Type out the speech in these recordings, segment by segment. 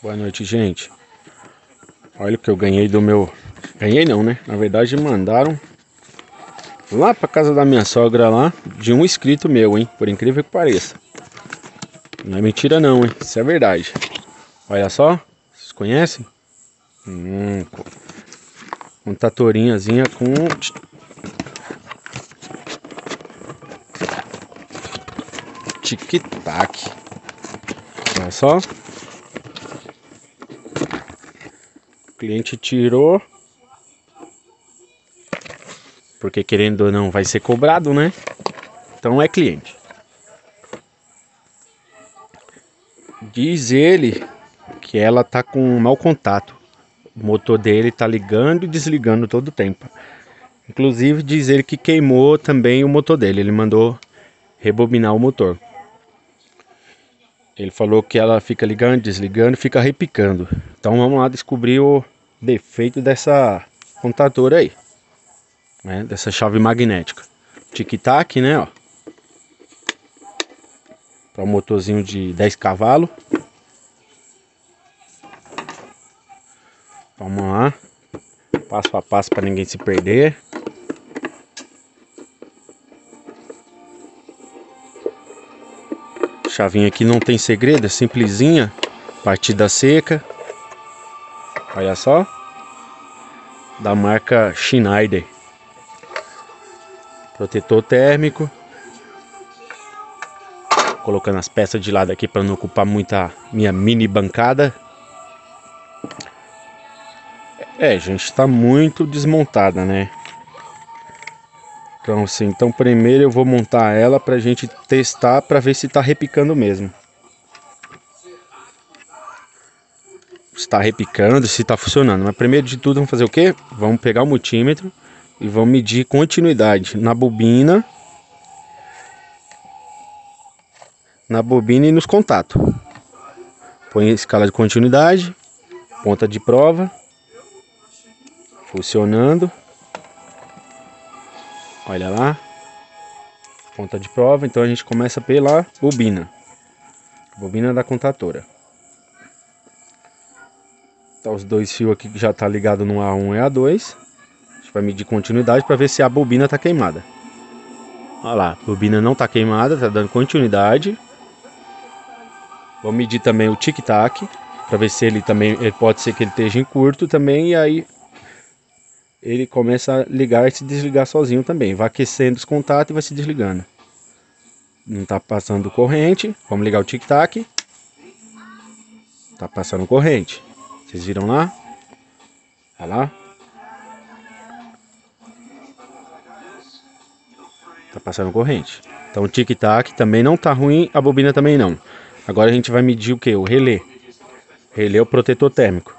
Boa noite, gente. Olha o que eu ganhei do meu... Ganhei não, né? Na verdade mandaram lá pra casa da minha sogra lá, de um inscrito meu, hein? Por incrível que pareça. Não é mentira não, hein? Isso é verdade. Olha só. Vocês conhecem? Contatorinhazinha com tic-tac. Olha só. O cliente tirou. Porque querendo ou não vai ser cobrado, né? Então é cliente. Diz ele que ela tá com um mau contato. O motor dele tá ligando e desligando todo o tempo. Inclusive diz ele que queimou também o motor dele. Ele mandou rebobinar o motor. Ele falou que ela fica ligando, desligando, fica repicando. Então vamos lá descobrir o defeito dessa contadora aí, né? Dessa chave magnética. Tic-tac, né? Ó. Para um motorzinho de 10 cavalos. Vamos lá. Passo a passo para ninguém se perder. Chavinha aqui não tem segredo, é simplesinha. Partida seca. Olha só. Da marca Schneider. Protetor térmico. Colocando as peças de lado aqui para não ocupar muita minha mini bancada. Gente, tá muito desmontada, né? Então assim, primeiro eu vou montar ela pra gente testar pra ver se tá repicando mesmo. Se tá repicando, se tá funcionando. Mas primeiro de tudo vamos fazer o quê? Vamos pegar o multímetro e vamos medir continuidade na bobina. Na bobina e nos contatos. Põe a escala de continuidade, ponta de prova, funcionando. Olha lá, ponta de prova. Então a gente começa pela bobina, bobina da contadora. Tá os dois fios aqui que já tá ligado no A1 e A2. A gente vai medir continuidade para ver se a bobina tá queimada. Olha lá, a bobina não tá queimada, tá dando continuidade. Vou medir também o tic-tac para ver se ele também, pode ser que ele esteja em curto também, e aí ele começa a ligar e se desligar sozinho também. Vai aquecendo os contatos e vai se desligando. Não tá passando corrente. Vamos ligar o tic-tac. Tá passando corrente. Vocês viram lá? Olha lá. Tá passando corrente. Então o tic-tac também não tá ruim, a bobina também não. Agora a gente vai medir o que? O relé. Relé é o protetor térmico.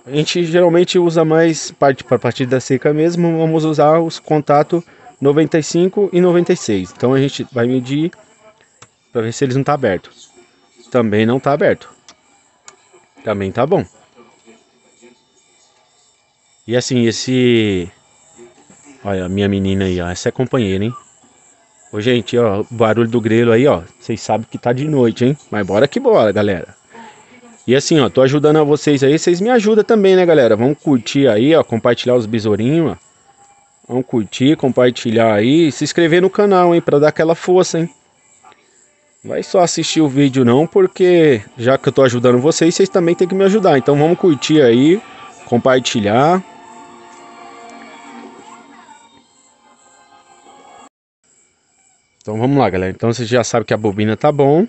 A gente geralmente usa mais parte para partida seca mesmo. Vamos usar os contatos 95 e 96. Então a gente vai medir para ver se eles não tá aberto. Também não tá aberto. Também tá bom. E assim, olha, a minha menina aí, ó. Essa é companheira, hein? Ô, gente, ó, o barulho do grelo aí, ó. Vocês sabem que tá de noite, hein? Mas bora que bora, galera. E assim, ó, tô ajudando a vocês aí. Vocês me ajudam também, né, galera? Vamos curtir aí, ó. Compartilhar os besourinhos, ó. Vamos curtir, compartilhar aí. E se inscrever no canal, hein? Pra dar aquela força, hein? Vai só assistir o vídeo não, porque já que eu tô ajudando vocês, vocês também tem que me ajudar. Então vamos curtir aí, compartilhar. Então vamos lá, galera. Então você já sabe que a bobina tá bom.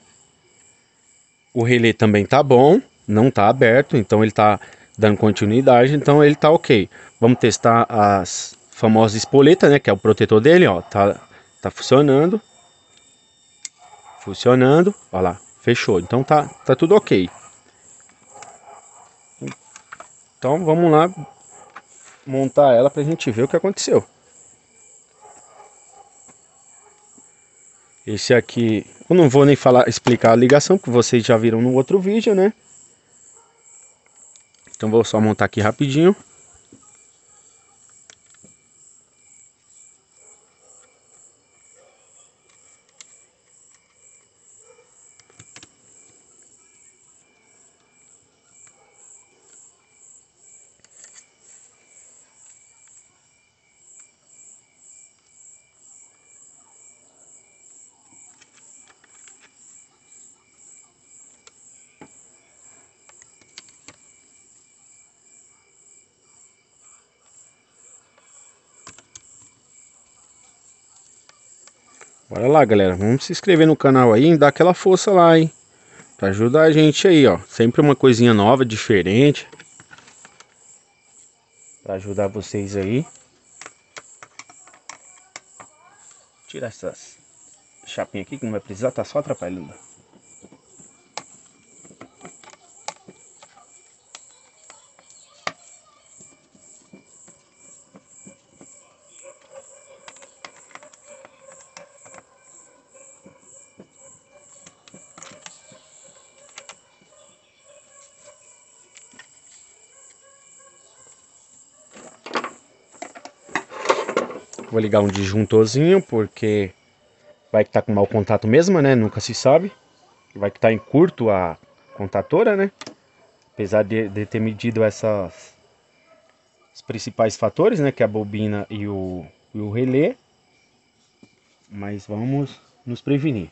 O relé também tá bom. Não tá aberto, então ele tá dando continuidade, então ele tá ok. Vamos testar as famosas espoletas, né? Que é o protetor dele, ó. Tá funcionando. Funcionando. Olha lá, fechou. Então tá tudo ok. Então vamos lá montar ela pra gente ver o que aconteceu. Esse aqui, eu não vou nem explicar a ligação, porque vocês já viram no outro vídeo, né? Então vou só montar aqui rapidinho. Bora lá, galera. Vamos se inscrever no canal aí e dar aquela força lá, hein? Pra ajudar a gente aí, ó. Sempre uma coisinha nova, diferente. Pra ajudar vocês aí. Tirar essas chapinhas aqui que não vai precisar, tá só atrapalhando. Vou ligar um disjuntorzinho, porque vai que tá com mau contato mesmo, né? Nunca se sabe. Vai que tá em curto a contatora, né? Apesar de ter medido os principais fatores, né? Que é a bobina e o relé. Mas vamos nos prevenir.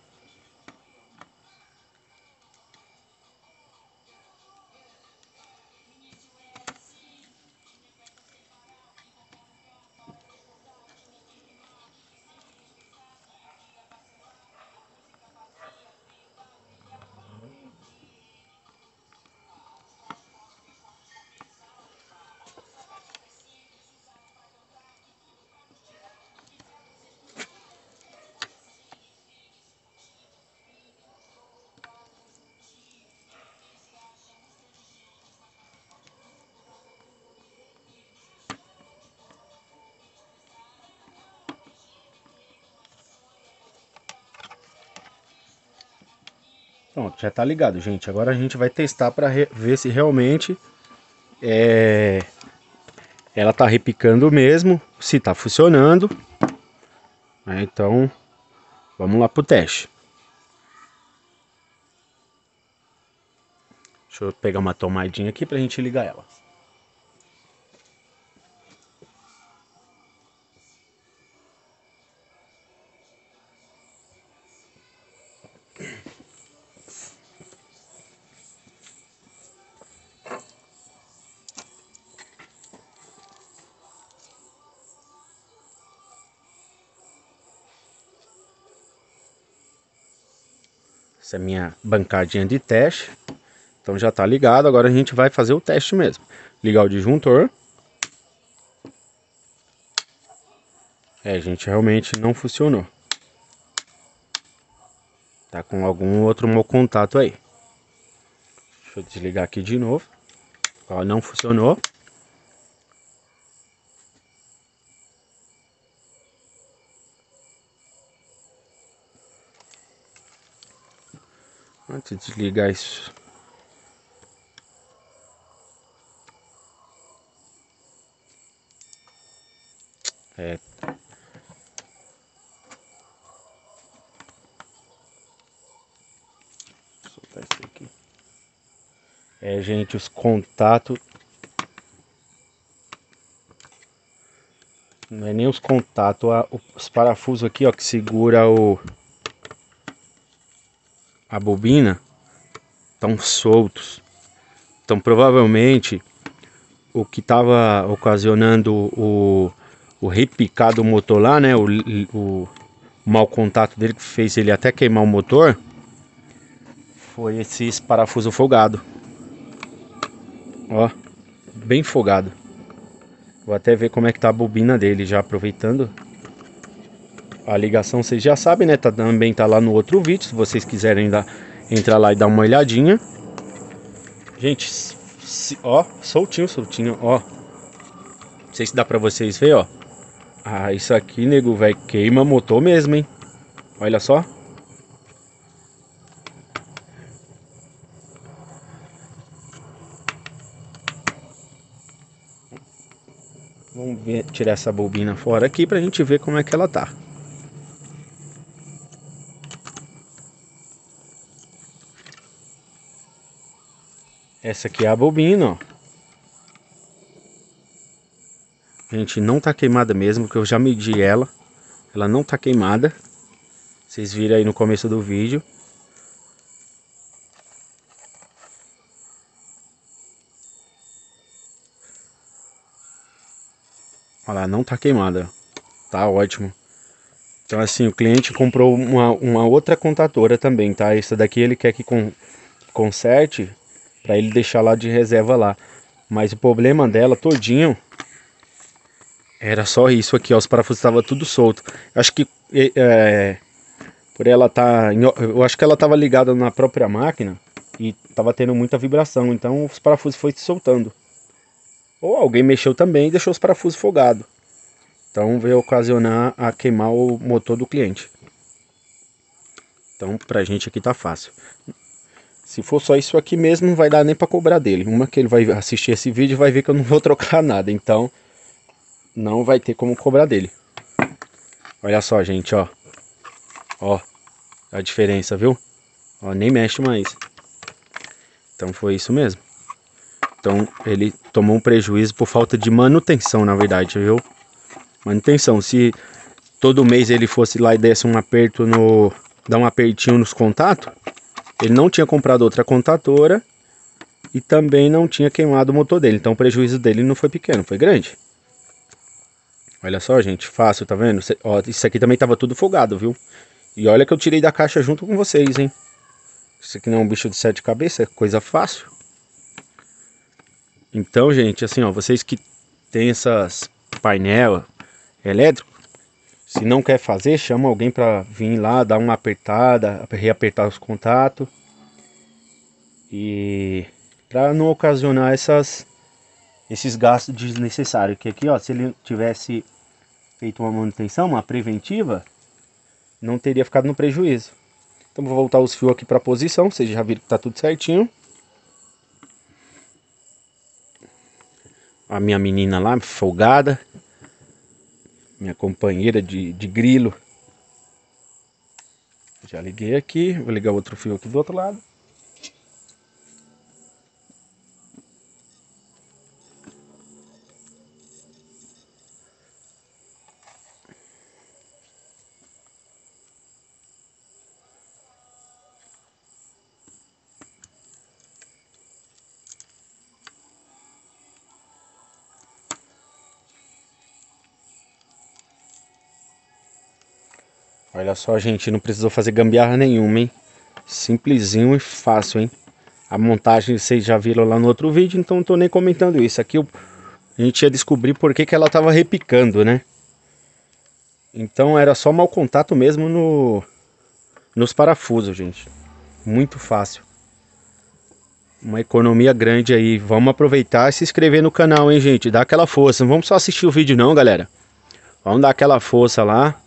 Pronto, já tá ligado, gente. Agora a gente vai testar para ver se realmente ela tá repicando mesmo, se tá funcionando. Então, vamos lá pro teste. Deixa eu pegar uma tomadinha aqui pra gente ligar ela. Essa é a minha bancadinha de teste. Então já tá ligado, agora a gente vai fazer o teste mesmo. Ligar o disjuntor. Gente, realmente não funcionou. Tá com algum outro mau contato aí. Deixa eu desligar aqui de novo. Ó, não funcionou. Antes de desligar isso. Vou soltar isso aqui. Gente, os contatos. Não é nem os contatos, os parafusos aqui, ó, que segura a bobina, estão soltos. Então provavelmente o que estava ocasionando o repicar do motor lá, né? O mau contato dele que fez ele até queimar o motor, foi esses parafusos folgados. Ó, bem folgado. Vou até ver como é que tá a bobina dele, já aproveitando a ligação, vocês já sabem, né? Também tá lá no outro vídeo, se vocês quiserem entrar lá e dar uma olhadinha. Gente, ó, soltinho, ó. Não sei se dá pra vocês ver, ó. Ah, isso aqui, nego, velho, queima motor mesmo, hein? Olha só. Vamos ver, tirar essa bobina fora aqui pra gente ver como é que ela tá. Essa aqui é a bobina, ó. Gente, não tá queimada mesmo, porque eu já medi ela. Ela não tá queimada. Vocês viram aí no começo do vídeo. Olha lá, não tá queimada. Tá ótimo. Então assim, o cliente comprou uma outra contadora também, tá? Essa daqui ele quer que conserte para ele deixar lá de reserva lá. Mas o problema dela todinho era só isso aqui, ó. Os parafusos estavam tudo solto. Acho que por ela tá, eu acho que ela tava ligada na própria máquina e tava tendo muita vibração, então os parafusos foi se soltando. Ou alguém mexeu também e deixou os parafusos folgados. Então veio ocasionar a queimar o motor do cliente. Então pra gente aqui tá fácil. Se for só isso aqui mesmo, não vai dar nem pra cobrar dele. Uma que ele vai assistir esse vídeo vai ver que eu não vou trocar nada. Então não vai ter como cobrar dele. Olha só, gente, ó. Ó a diferença, viu? Ó, nem mexe mais. Então foi isso mesmo. Então ele tomou um prejuízo por falta de manutenção, na verdade, viu? Manutenção. Se todo mês ele fosse lá e desse um aperto no... dar um apertinho nos contatos, ele não tinha comprado outra contadora e também não tinha queimado o motor dele. Então o prejuízo dele não foi pequeno, foi grande. Olha só, gente, fácil, tá vendo? Ó, isso aqui também tava tudo folgado, viu? E olha que eu tirei da caixa junto com vocês, hein? Isso aqui não é um bicho de 7 cabeças, é coisa fácil. Então, gente, assim, ó, vocês que tem essas painel elétrico, se não quer fazer, chama alguém para vir lá, dar uma apertada, reapertar os contatos. E para não ocasionar esses gastos desnecessários. Que aqui, ó, se ele tivesse feito uma manutenção, uma preventiva, não teria ficado no prejuízo. Então vou voltar os fios aqui para a posição, vocês já viram que tá tudo certinho. A minha menina lá, folgada, minha companheira de grilo. Já liguei aqui, vou ligar outro fio aqui do outro lado. Olha só, gente, não precisou fazer gambiarra nenhuma, hein? Simplesinho e fácil, hein? A montagem vocês já viram lá no outro vídeo, então não tô nem comentando isso. Aqui a gente ia descobrir por que ela tava repicando, né? Então era só mau contato mesmo nos parafusos, gente. Muito fácil. Uma economia grande aí. Vamos aproveitar e se inscrever no canal, hein, gente? Dá aquela força. Não vamos só assistir o vídeo não, galera. Vamos dar aquela força lá.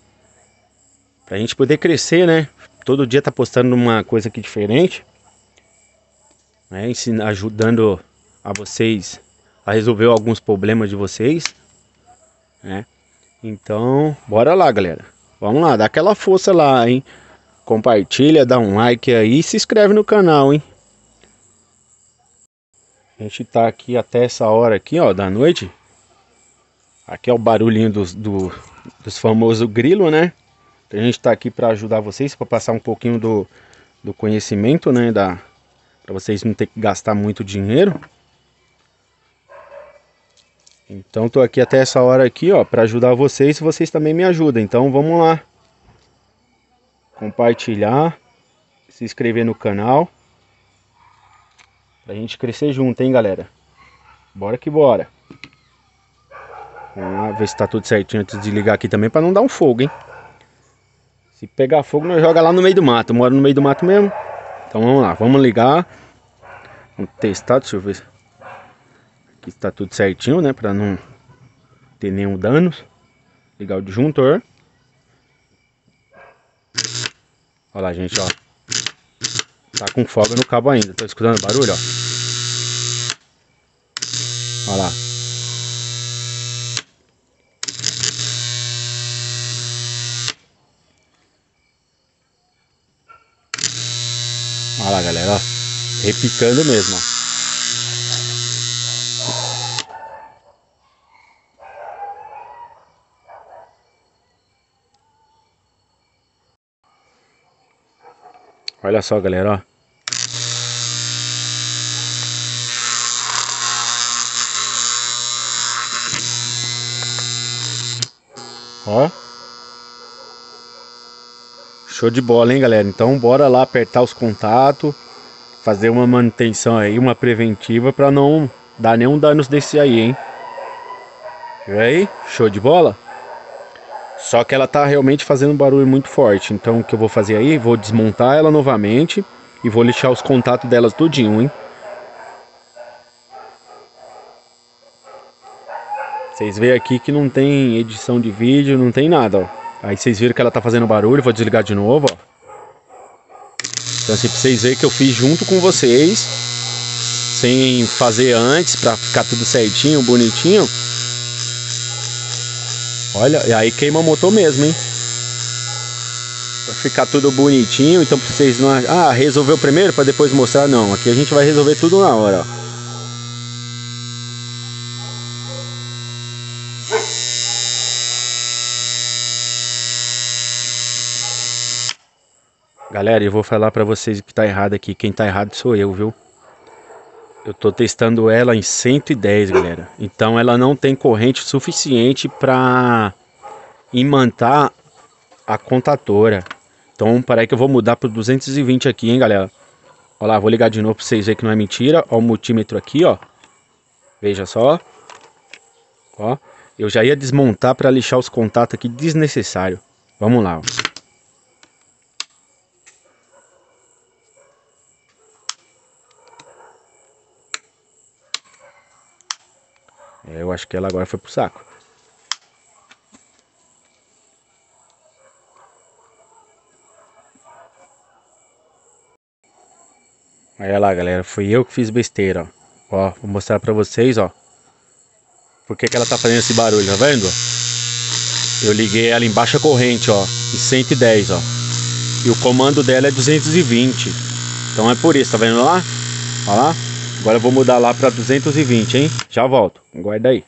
Pra gente poder crescer, né? Todo dia tá postando uma coisa aqui diferente, né? Ajudando a vocês a resolver alguns problemas de vocês, né? Então, bora lá, galera. Vamos lá, dá aquela força lá, hein? Compartilha, dá um like aí e se inscreve no canal, hein? A gente tá aqui até essa hora aqui, ó, da noite. Aqui é o barulhinho dos famosos grilos, né? A gente tá aqui para ajudar vocês, para passar um pouquinho do conhecimento, né? Para vocês não ter que gastar muito dinheiro. Então tô aqui até essa hora aqui, ó, para ajudar vocês e vocês também me ajudam. Então vamos lá. Compartilhar, se inscrever no canal. Pra gente crescer junto, hein, galera. Bora que bora. Vamos lá ver se tá tudo certinho antes de ligar aqui também, para não dar um fogo, hein. Se pegar fogo, nós joga lá no meio do mato. Eu moro no meio do mato mesmo. Então vamos lá, vamos ligar. Vamos testar, deixa eu ver. Aqui está tudo certinho, né? Para não ter nenhum dano. Ligar o disjuntor. Olha lá, gente, ó. Tá com folga no cabo ainda. Tá escutando o barulho, ó? Olha lá. Olha lá, galera, ó. Repicando mesmo, ó. Olha só, galera, ó. Ó. Show de bola, hein, galera? Então bora lá apertar os contatos, fazer uma manutenção aí, uma preventiva para não dar nenhum danos desse aí, hein? Viu aí? Show de bola? Só que ela tá realmente fazendo um barulho muito forte. Então o que eu vou fazer aí? Vou desmontar ela novamente e vou lixar os contatos delas tudinho, hein? Vocês veem aqui que não tem edição de vídeo, não tem nada, ó. Aí vocês viram que ela tá fazendo barulho, vou desligar de novo, ó. Então assim, pra vocês verem que eu fiz junto com vocês, sem fazer antes, pra ficar tudo certinho, bonitinho. Olha, e aí queima o motor mesmo, hein? Pra ficar tudo bonitinho, então pra vocês não... Ah, resolveu primeiro pra depois mostrar? Não, aqui a gente vai resolver tudo na hora, ó. Galera, eu vou falar pra vocês o que tá errado aqui. Quem tá errado sou eu, viu? Eu tô testando ela em 110, galera. Então ela não tem corrente suficiente pra imantar a contatora. Então peraí que eu vou mudar pro 220 aqui, hein, galera. Olha lá, vou ligar de novo pra vocês verem que não é mentira. Ó o multímetro aqui, ó. Veja só. Ó. Eu já ia desmontar pra lixar os contatos aqui desnecessário. Vamos lá, ó. Eu acho que ela agora foi pro saco. Olha lá, galera, foi eu que fiz besteira, ó. Ó, vou mostrar pra vocês, ó. Por que que ela tá fazendo esse barulho, tá vendo? Eu liguei ela em baixa corrente, ó, em 110, ó. E o comando dela é 220. Então é por isso, tá vendo lá? Olha lá. Agora eu vou mudar lá pra 220, hein? Já volto, guarda aí.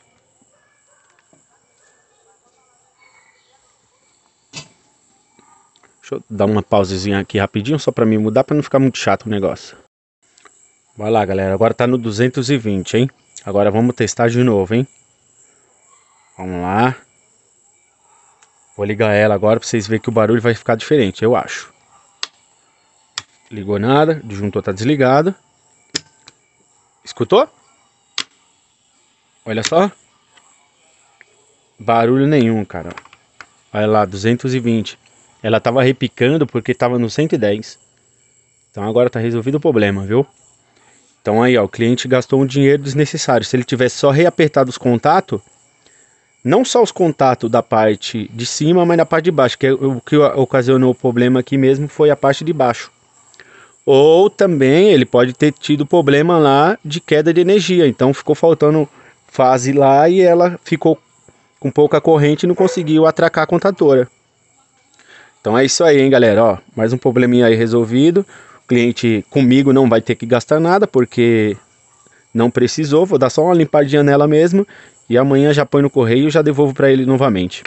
Deixa eu dar uma pausezinha aqui rapidinho, só pra mim mudar, pra não ficar muito chato o negócio. Vai lá, galera, agora tá no 220, hein? Agora vamos testar de novo, hein? Vamos lá. Vou ligar ela agora pra vocês verem que o barulho vai ficar diferente, eu acho. Ligou nada, o disjuntor tá desligado. Escutou? Olha só. Barulho nenhum, cara. Olha lá, 220. Ela tava repicando porque tava no 110. Então agora tá resolvido o problema, viu? Então aí, ó, o cliente gastou um dinheiro desnecessário. Se ele tivesse só reapertado os contatos, não só os contatos da parte de cima, mas da parte de baixo, que é o que ocasionou o problema aqui mesmo foi a parte de baixo. Ou também ele pode ter tido problema lá de queda de energia, então ficou faltando fase lá e ela ficou com pouca corrente e não conseguiu atracar a contatora. Então é isso aí, hein, galera, ó, mais um probleminha aí resolvido. O cliente comigo não vai ter que gastar nada porque não precisou, vou dar só uma limpadinha nela mesmo e amanhã já põe no correio e já devolvo para ele novamente.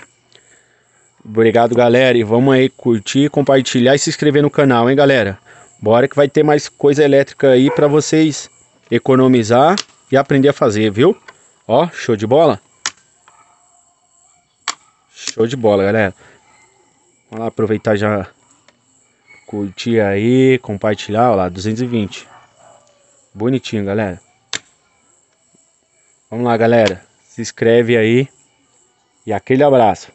Obrigado, galera, e vamos aí curtir, compartilhar e se inscrever no canal, hein, galera. Bora que vai ter mais coisa elétrica aí para vocês economizar e aprender a fazer, viu? Ó, show de bola? Show de bola, galera. Vamos lá aproveitar já curtir aí, compartilhar, ó lá, 220. Bonitinho, galera. Vamos lá, galera. Se inscreve aí e aquele abraço.